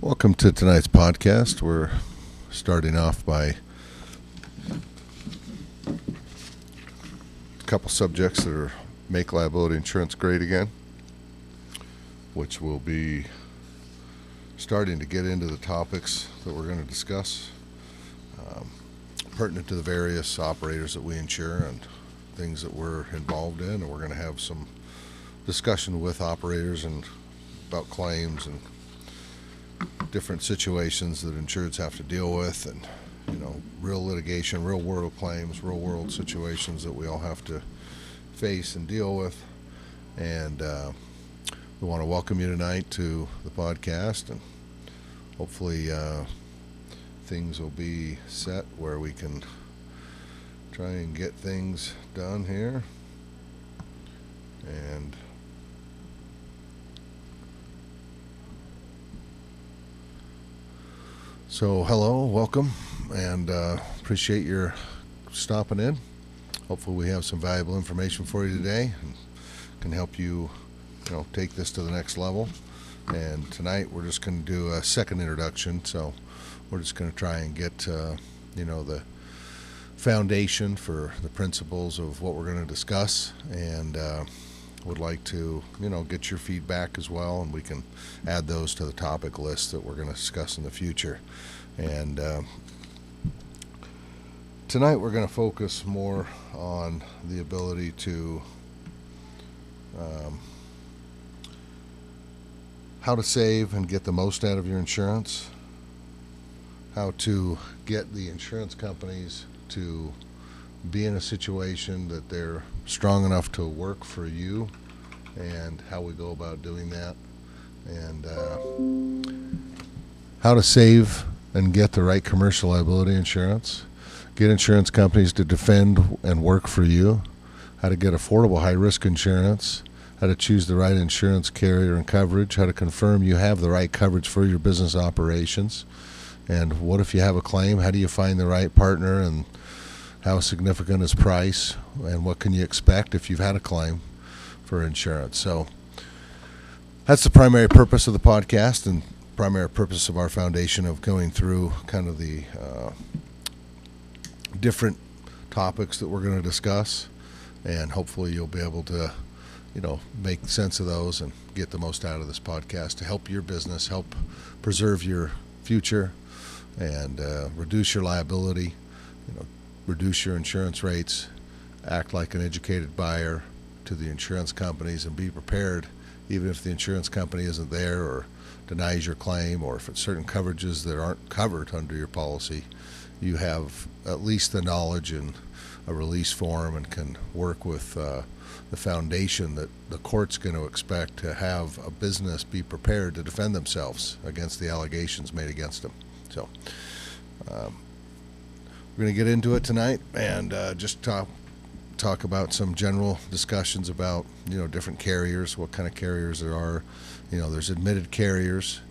Welcome to tonight's podcast. We're starting off by a couple subjects that are make liability insurance great again, which will be starting to get into the topics that we're going to discuss, pertinent to the various operators that we insure and things that we're involved in. And we're going to have some discussion with operators and about claims and different situations that insureds have to deal with, and real litigation, real world claims, real world situations that we all have to face and deal with. And we want to welcome you tonight to the podcast, and hopefully things will be set where we can try and get things done here. And so hello, welcome, and appreciate your stopping in. Hopefully we have some valuable information for you today and can help you, take this to the next level. And tonight we're just going to do a second introduction, so we're just going to try and get the foundation for the principles of what we're going to discuss, and would like to get your feedback as well, and we can add those to the topic list that we're going to discuss in the future. And tonight we're going to focus more on the ability to how to save and get the most out of your insurance, how to get the insurance companies to be in a situation that they're strong enough to work for you, and how we go about doing that, and how to save and get the right commercial liability insurance, get insurance companies to defend and work for you, how to get affordable high-risk insurance, how to choose the right insurance carrier and coverage, how to confirm you have the right coverage for your business operations, and what if you have a claim, how do you find the right partner, and how significant is price, and what can you expect if you've had a claim for insurance. So that's the primary purpose of the podcast and primary purpose of our foundation of going through kind of the different topics that we're going to discuss, and hopefully you'll be able to make sense of those and get the most out of this podcast to help your business, help preserve your future, and reduce your liability, reduce your insurance rates, act like an educated buyer to the insurance companies, and be prepared even if the insurance company isn't there or denies your claim, or if it's certain coverages that aren't covered under your policy, you have at least the knowledge and a release form and can work with the foundation that the court's going to expect to have a business be prepared to defend themselves against the allegations made against them. So we're going to get into it tonight and just talk about some general discussions about different carriers, what kind of carriers there are. There's admitted carriers,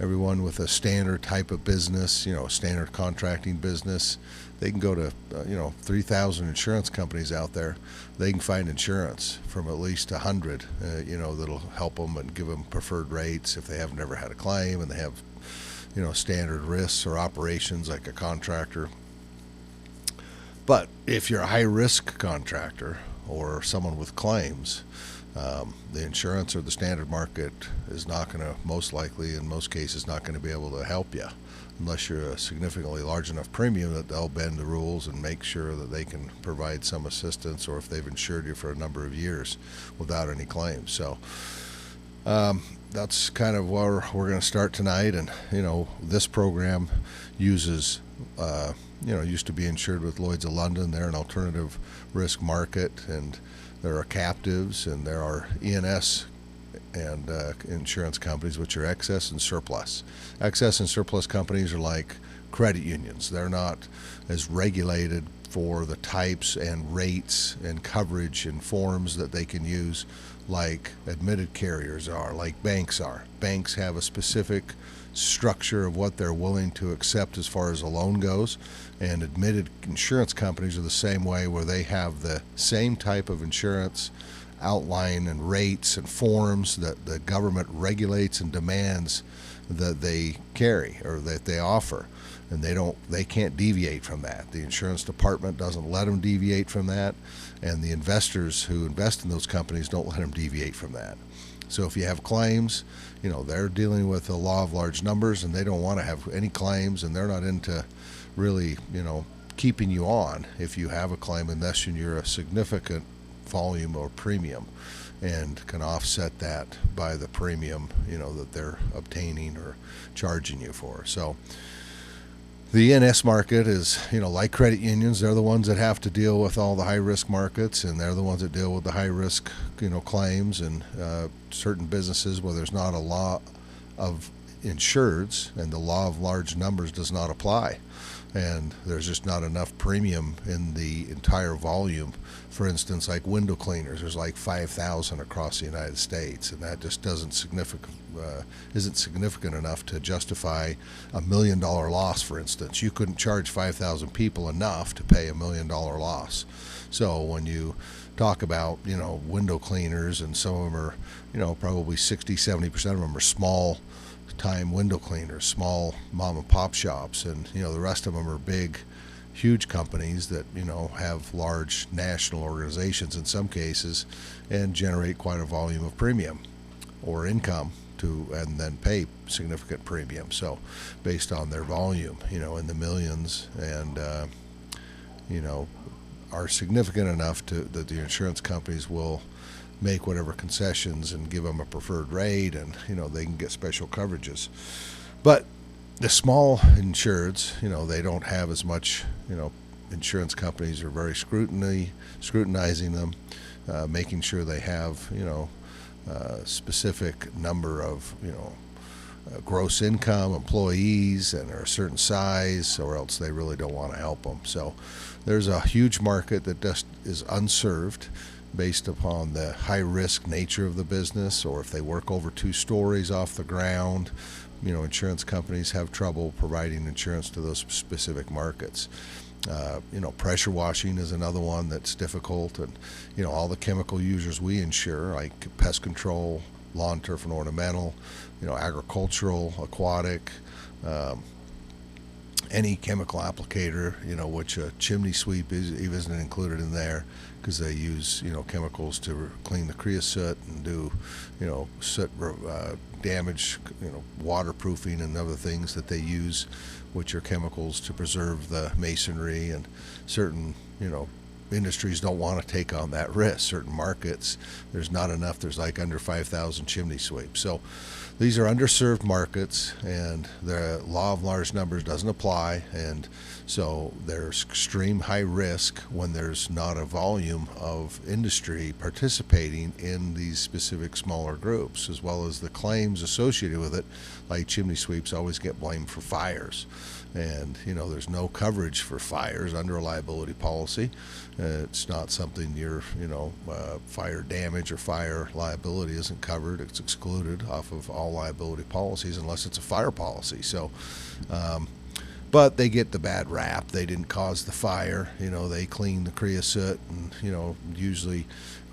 everyone with a standard type of business, a standard contracting business. They can go to 3,000 insurance companies out there. They can find insurance from at least 100 that'll help them and give them preferred rates if they have never had a claim and they have standard risks or operations like a contractor. But if you're a high-risk contractor or someone with claims, the insurance or the standard market is not going to, most likely in most cases, not going to be able to help you unless you're a significantly large enough premium that they'll bend the rules and make sure that they can provide some assistance, or if they've insured you for a number of years without any claims. So that's kind of where we're going to start tonight. And this program uses used to be insured with Lloyd's of London. They're an alternative risk market, and there are captives, and there are E&S and insurance companies, which are excess and surplus. Excess and surplus companies are like credit unions. They're not as regulated for the types and rates and coverage and forms that they can use like admitted carriers are, like banks are. Banks have a specific structure of what they're willing to accept as far as a loan goes, and admitted insurance companies are the same way, where they have the same type of insurance outline and rates and forms that the government regulates and demands that they carry or that they offer, and they can't deviate from that. The insurance department doesn't let them deviate from that, and the investors who invest in those companies don't let them deviate from that. So if you have claims, they're dealing with the law of large numbers, and they don't want to have any claims, and they're not into really keeping you on if you have a claim, unless you're a significant volume or premium, and can offset that by the premium that they're obtaining or charging you for. So the E&S market is, like credit unions, they're the ones that have to deal with all the high risk markets, and they're the ones that deal with the high risk claims, and certain businesses where there's not a law of insureds and the law of large numbers does not apply, and there's just not enough premium in the entire volume. For instance, like window cleaners, there's like 5,000 across the United States, and that just isn't significant enough to justify $1 million loss. For instance, you couldn't charge 5,000 people enough to pay $1 million loss. So when you talk about window cleaners, and some of them are probably 60-70% of them are small time window cleaners, small mom and pop shops, and the rest of them are big, huge companies that have large national organizations in some cases, and generate quite a volume of premium or income and then pay significant premium. So based on their volume, in the millions, and are significant enough that the insurance companies will make whatever concessions and give them a preferred rate, and they can get special coverages. But the small insureds, they don't have as much. Insurance companies are very scrutinizing them, making sure they have specific number of gross income employees and are a certain size, or else they really don't want to help them. So there's a huge market that just is unserved, based upon the high risk nature of the business, or if they work over 2 stories off the ground. Insurance companies have trouble providing insurance to those specific markets. Pressure washing is another one that's difficult, and all the chemical users we insure, like pest control, lawn, turf, and ornamental, agricultural, aquatic, any chemical applicator, which a chimney sweep isn't included in there, because they use chemicals to clean the creosote and do soot damage, waterproofing and other things that they use, which are chemicals to preserve the masonry. And certain industries don't want to take on that risk. Certain markets, there's not enough. There's like under 5,000 chimney sweeps. So these are underserved markets, and the law of large numbers doesn't apply, and so there's extreme high risk when there's not a volume of industry participating in these specific smaller groups, as well as the claims associated with it, like chimney sweeps always get blamed for fires. And there's no coverage for fires under a liability policy. It's not something fire damage or fire liability isn't covered. It's excluded off of all liability policies unless it's a fire policy. So but they get the bad rap. They didn't cause the fire. They clean the creosote and usually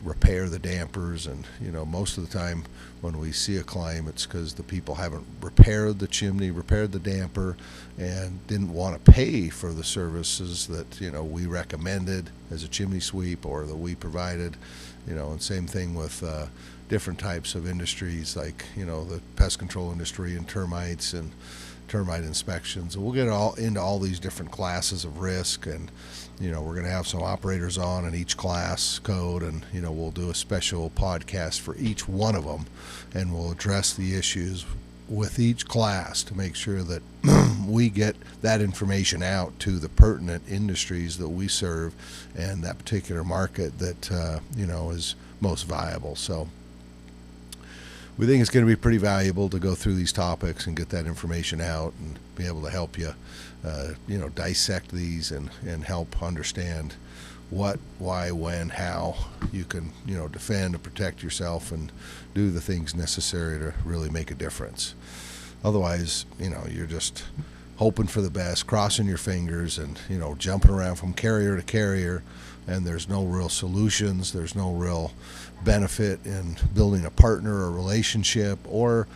repair the dampers, and most of the time when we see a claim, it's because the people haven't repaired the chimney, repaired the damper, and didn't want to pay for the services that we recommended as a chimney sweep or that we provided. And same thing with different types of industries, like the pest control industry and termites and termite inspections. And we'll get into all these different classes of risk, and we're going to have some operators on in each class code, and we'll do a special podcast for each one of them, and we'll address the issues with each class to make sure that we get that information out to the pertinent industries that we serve and that particular market that is most viable. So we think it's going to be pretty valuable to go through these topics and get that information out and be able to help you, dissect these and help understand what, why, when, how you can, defend and protect yourself and do the things necessary to really make a difference. Otherwise, you're just hoping for the best, crossing your fingers, and, jumping around from carrier to carrier and there's no real solutions. There's no real benefit in building a partner or relationship, or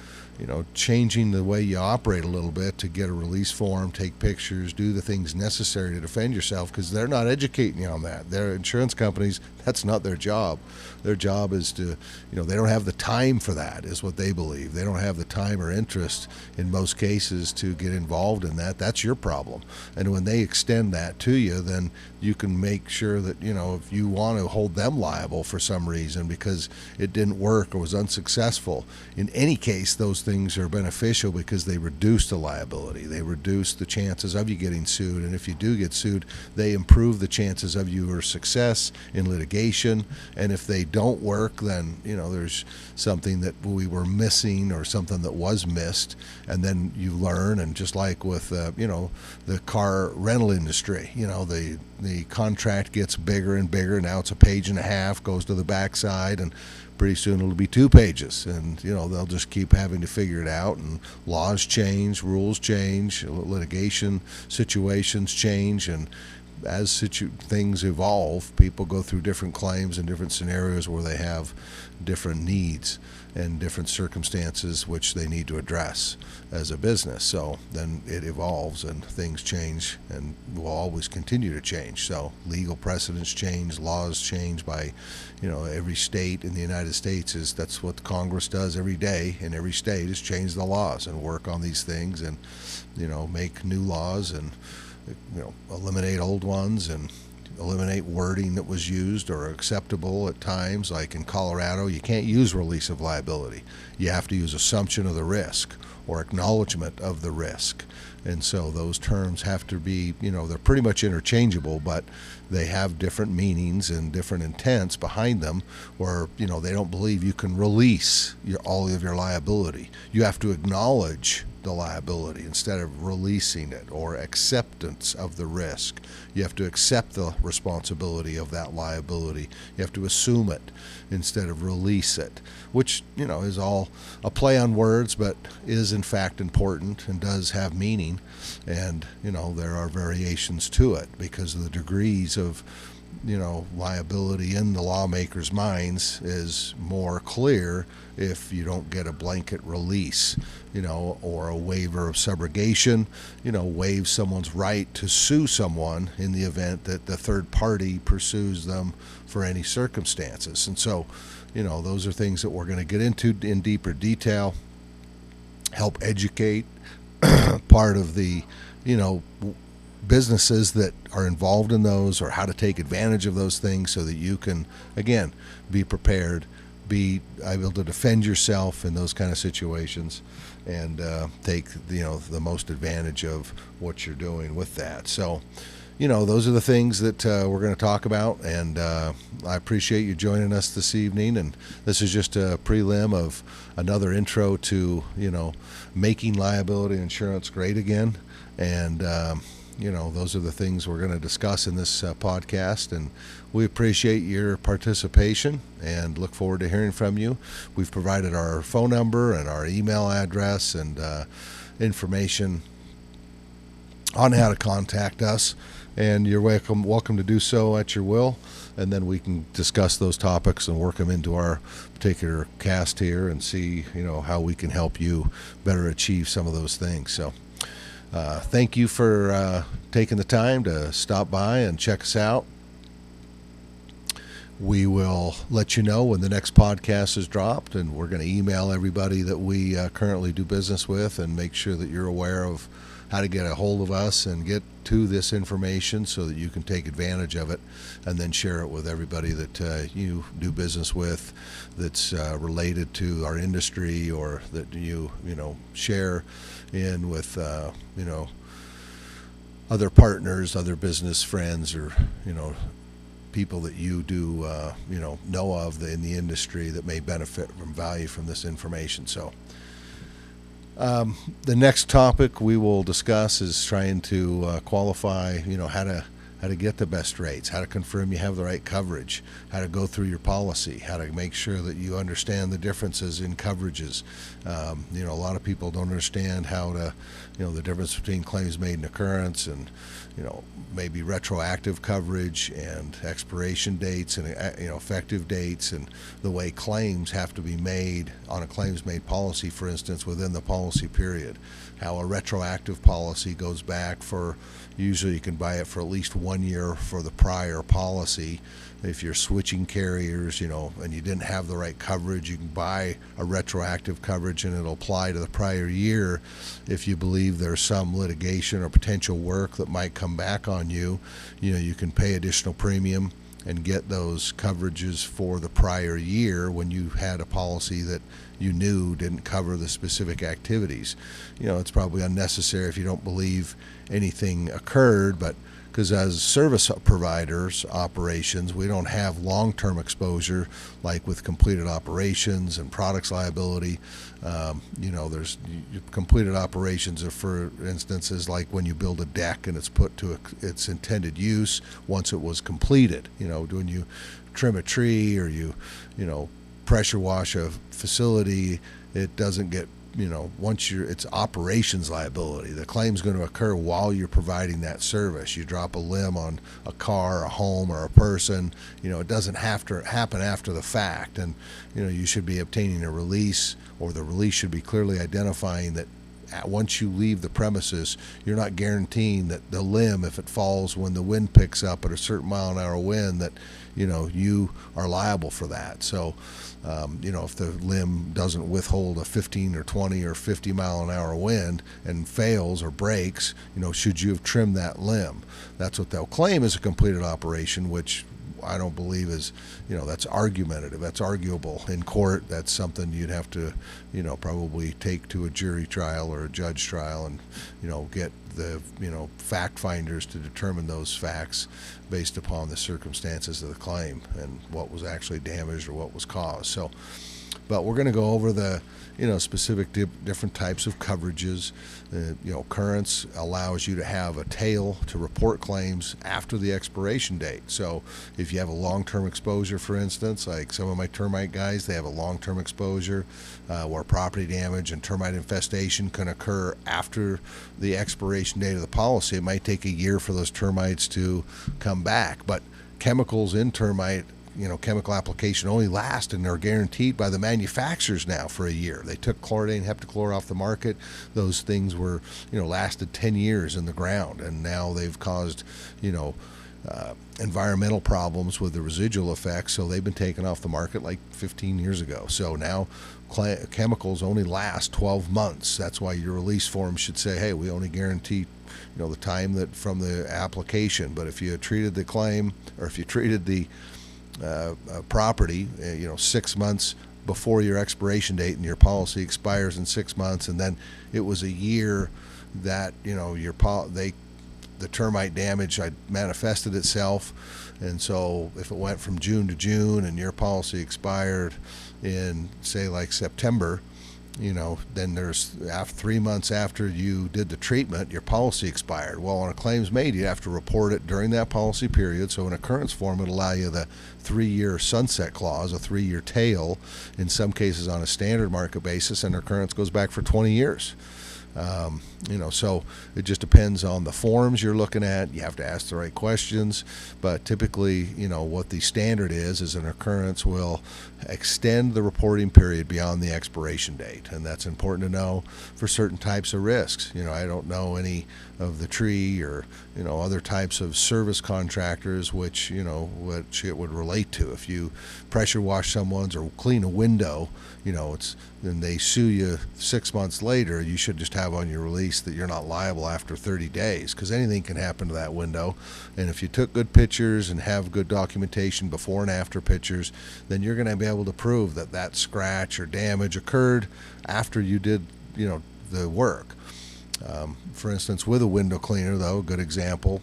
changing the way you operate a little bit to get a release form, take pictures, do the things necessary to defend yourself, because they're not educating you on that. Their insurance companies, that's not their job. Their job is to, they don't have the time for that, is what they believe. They don't have the time or interest in most cases to get involved in that. That's your problem. And when they extend that to you, then you can make sure that, if you want to hold them liable for some reason because it didn't work or was unsuccessful, in any case, those things are beneficial because they reduce the liability. They reduce the chances of you getting sued. And if you do get sued, they improve the chances of your success in litigation. And if they don't work, then, there's something that we were missing or something that was missed. And then you learn. And just like with, the car rental industry, the contract gets bigger and bigger. Now it's a page and a half, goes to the backside, and pretty soon it'll be 2 pages, and they'll just keep having to figure it out, and laws change, rules change, litigation situations change, and as things evolve, people go through different claims and different scenarios where they have different needs and different circumstances which they need to address as a business. So then it evolves and things change and will always continue to change. So legal precedents change, laws change by, every state in the United States. That's what Congress does every day in every state, is change the laws and work on these things and, make new laws and, eliminate old ones and eliminate wording that was used or acceptable at times. Like in Colorado, you can't use release of liability. You have to use assumption of the risk or acknowledgement of the risk. And so those terms have to be, they're pretty much interchangeable, but they have different meanings and different intents behind them, where, they don't believe you can release all of your liability. You have to acknowledge the liability instead of releasing it, or acceptance of the risk. You have to accept the responsibility of that liability. You have to assume it instead of release it, which, is all a play on words, but is in fact important and does have meaning. And, there are variations to it because of the degrees of, liability in the lawmakers' minds is more clear if you don't get a blanket release, or a waiver of subrogation, waive someone's right to sue someone in the event that the third party pursues them for any circumstances. And so, those are things that we're going to get into in deeper detail, help educate part of the, businesses that are involved in those, or how to take advantage of those things so that you can, again, be prepared, be able to defend yourself in those kind of situations, and take the most advantage of what you're doing with that. So, those are the things that we're going to talk about, and I appreciate you joining us this evening. And this is just a prelim of another intro to making liability insurance great again. And those are the things we're going to discuss in this podcast, and we appreciate your participation and look forward to hearing from you. We've provided our phone number and our email address and information on how to contact us, and you're welcome to do so at your will, and then we can discuss those topics and work them into our particular cast here and see how we can help you better achieve some of those things. So thank you for taking the time to stop by and check us out. We will let you know when the next podcast is dropped, and we're going to email everybody that we currently do business with and make sure that you're aware of how to get a hold of us and get to this information so that you can take advantage of it and then share it with everybody that you do business with that's related to our industry, or that you share in with other partners, other business friends, or people that you do know of in the industry that may benefit from value from this information. So the next topic we will discuss is trying to qualify how how to get the best rates, how to confirm you have the right coverage, how to go through your policy, how to make sure that you understand the differences in coverages. A lot of people don't understand how to, the difference between claims made in occurrence and, maybe retroactive coverage and expiration dates and, effective dates, and the way claims have to be made on a claims made policy, for instance, within the policy period. How a retroactive policy goes back for, usually you can buy it for at least 1 year for the prior policy. If you're switching carriers, and you didn't have the right coverage, you can buy a retroactive coverage and it'll apply to the prior year. If you believe there's some litigation or potential work that might come back on you, you can pay additional premium and get those coverages for the prior year when you had a policy that you knew didn't cover the specific activities. It's probably unnecessary if you don't believe anything occurred, but because as service providers operations, we don't have long-term exposure like with completed operations and products liability. There's completed operations are, for instances, like when you build a deck and it's put to its intended use once it was completed. When you trim a tree or you pressure wash a facility, it doesn't get, once it's operations liability. The claim's going to occur while you're providing that service. You drop a limb on a car, a home, or a person, it doesn't have to happen after the fact. And, you should be obtaining a release, or the release should be clearly identifying that once you leave the premises, you're not guaranteeing that the limb, if it falls when the wind picks up at a certain mile-an-hour wind, that you are liable for that. So if the limb doesn't withhold a 15 or 20 or 50 mile-an-hour wind and fails or breaks, should you have trimmed that limb? That's what they'll claim as a completed operation, which I don't believe is, that's argumentative. That's arguable in court. That's something you'd have to, probably take to a jury trial or a judge trial and, get the, fact finders to determine those facts based upon the circumstances of the claim and what was actually damaged or what was caused. So, but we're going to go over the, specific different types of coverages. Occurrence allows you to have a tail to report claims after the expiration date. So if you have a long-term exposure, for instance, like some of my termite guys, they have a long-term exposure where property damage and termite infestation can occur after the expiration date of the policy. It might take a year for those termites to come back, but chemicals in termite, chemical application only last, and they're guaranteed by the manufacturers now for a year. They took chlordane, heptachlor off the market. Those things were, lasted 10 years in the ground, and now they've caused, environmental problems with the residual effects. So they've been taken off the market like 15 years ago. So now chemicals only last 12 months. That's why your release form should say, hey, we only guarantee the time that from the application. But if you treated the claim, or if you treated the property, 6 months before your expiration date, and your policy expires in 6 months, and then it was a year that the termite damage had manifested itself, and so if it went from June to June and your policy expired in, say, like September, then there's 3 months after you did the treatment, your policy expired. Well, on a claims made, you have to report it during that policy period. So an occurrence form would allow you the 3-year sunset clause, a 3-year tail, in some cases on a standard market basis, and occurrence goes back for 20 years. So it just depends on the forms you're looking at. You have to ask the right questions, but typically, what the standard is an occurrence will extend the reporting period beyond the expiration date, and that's important to know for certain types of risks. I don't know any of the tree or other types of service contractors which it would relate to. If you pressure wash someone's or clean a window, then they sue you 6 months later, you should just have on your release that you're not liable after 30 days, because anything can happen to that window. And if you took good pictures and have good documentation before and after pictures, then you're going to be able to prove that that scratch or damage occurred after you did the work. For instance, with a window cleaner, though, a good example,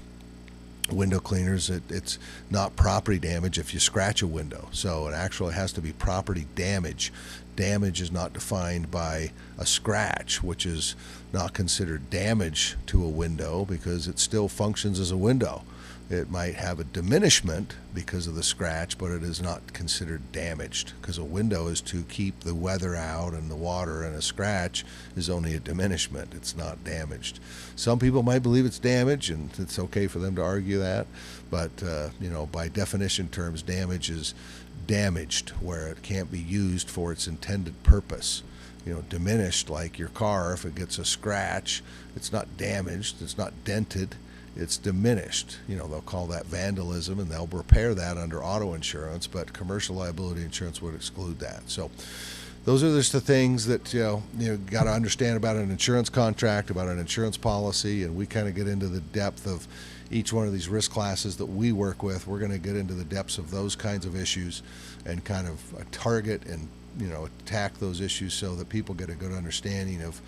window cleaners, it's not property damage if you scratch a window. So it actually has to be property damage. Damage is not defined by a scratch, which is not considered damage to a window because it still functions as a window. It might have a diminishment because of the scratch, but it is not considered damaged, because a window is to keep the weather out and the water, and a scratch is only a diminishment. It's not damaged. Some people might believe it's damaged, and it's okay for them to argue that, but by definition terms, damage is damaged where it can't be used for its intended purpose. Diminished, like your car, if it gets a scratch, it's not damaged, it's not dented, it's diminished. They'll call that vandalism, and they'll repair that under auto insurance, but commercial liability insurance would exclude that. So those are just the things that you got to understand about an insurance contract, about an insurance policy, and we kind of get into the depth of each one of these risk classes that we work with. We're going to get into the depths of those kinds of issues and kind of target and attack those issues so that people get a good understanding of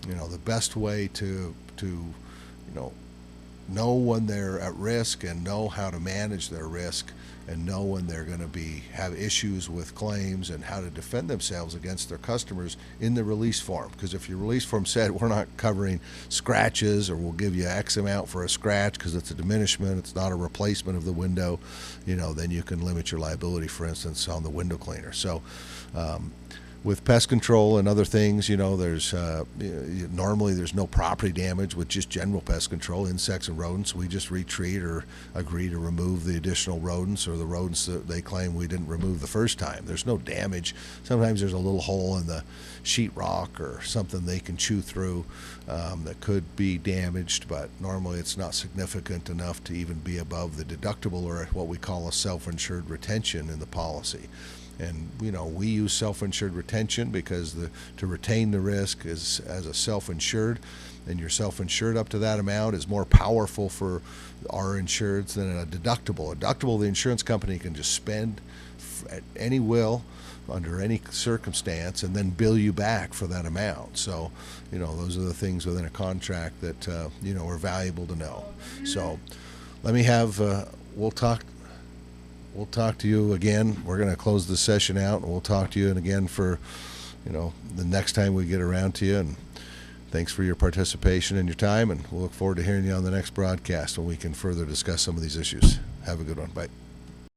the best way to know when they're at risk and know how to manage their risk, and know when they're going to have issues with claims and how to defend themselves against their customers in the release form. Because if your release form said we're not covering scratches, or we'll give you X amount for a scratch because it's a diminishment, it's not a replacement of the window, then you can limit your liability, for instance, on the window cleaner. So with pest control and other things, there's normally there's no property damage with just general pest control, insects and rodents. We just retreat or agree to remove the additional rodents or the rodents that they claim we didn't remove the first time. There's no damage. Sometimes there's a little hole in the sheetrock or something they can chew through that could be damaged, but normally it's not significant enough to even be above the deductible, or what we call a self-insured retention in the policy. And we use self-insured retention because to retain the risk is as a self-insured, and your self-insured up to that amount is more powerful for our insureds than a deductible. A deductible, the insurance company can just spend at any will under any circumstance and then bill you back for that amount. So those are the things within a contract that are valuable to know. So let me have we'll talk to you again. We're going to close the session out, and we'll talk to you again for, the next time we get around to you. And thanks for your participation and your time, and we'll look forward to hearing you on the next broadcast when we can further discuss some of these issues. Have a good one. Bye.